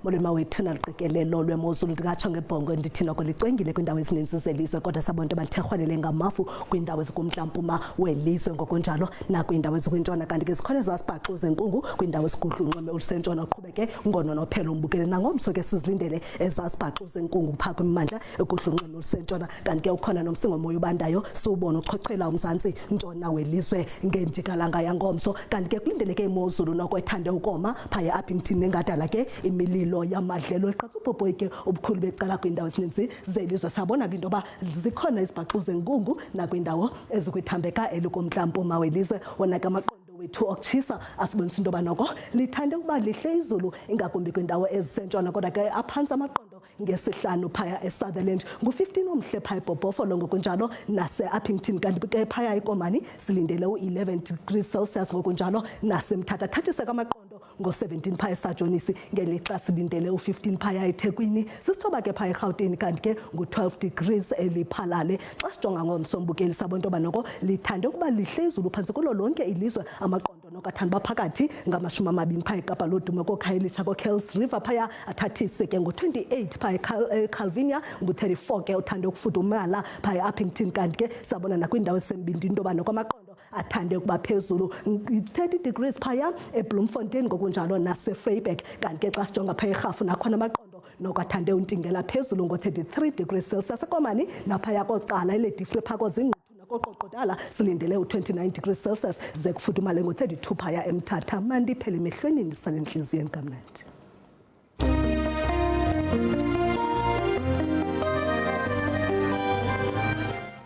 molweni wethu naliqikelelo lwemozulu ndingatsho ngebhongo ndithi noko licwengile kwiindawo ezininzi zelizwe kodwa sabonto balithe rhwelele ngamafu kwiindawo ezikumntla-mpuma welizwe ngokunjalo nakwiindawo ezikwintshona kanti ke zikhona ezasibhaxu zenkungu kwiindawo ezigudla unxweme olusentshona uqhubeke ngononophelo umbukele nangomso ke sizilindele ezasibhaxu zenkungu phaa kwimimandla egudla unxweme olusentshona kanti ke ukhona nomsingomoya ubandayo siwubona uchochela umzantsi ntshona welizwe ngenjikalanga yangomso kanti ke kulindeleke imozulu noko ethande ukoma phaya Appington nengadala ke imililo yamadlelo eqatha ubhobhoyi ke ubukhulu becala kwiindawo ezininzi zelizwe sabona ke into yoba zikhona izibhaxu zenkungu nakwindawo ezikwithambeka elikumntla-mpuma welizwe wona ke amaqondo wethu okutshisa asibonisa into yoba noko lithande ukuba lihle izulu ingakumbi kwiindawo ezisentshona kodwa ke aphantsi amaqondo ngesihlanu phaya eSutherland ngu-15 umhle phaya ebhobhofolo ngokunjalo nase-Appington kanti ke phaya ekomani silindele u-11 degrees Celsius ngokunjalo nasemthatha thathise kamaqondo ngo-17 phaya esajonisi ngelixa silindele u-15 phaya eThekwini sisithoba ke phaya eRhawutini kanti ke ngu-12 degrees eliphalale xa sijonga ngomsombukeli sabona into yoba noko lithande ukuba lihle izulu phantsi kulo lonke ilizwe amaqondo noko athanda uba phakathi nga-20 phaya eKapa lodumo koKhayelitsha koKells River phaya athathise ke ngo-28 phaya eCalvinia ngu-34 ke uthande ukufudumala phaya eAppington kanti ke sabona nakwindawo ezisembindi into yoba noko amaqondo athande ukuba phezulu 30 degrees phaya eBloemfontein ngokunjalo naseVryburg kanti ke xa sijonga phaya eRhafu nakhona amaqondo noko athande untingela phezulu ngo-33 degrees Celsius ekomani naphaya kocala eLedifre phaa kozingquthu nakoqoqodala silindele u-29 degrees Celsius ze kufudumale ngo-32 phaya eMthatha mandiphele emehlweni ndisale entliziyweni kamnandi.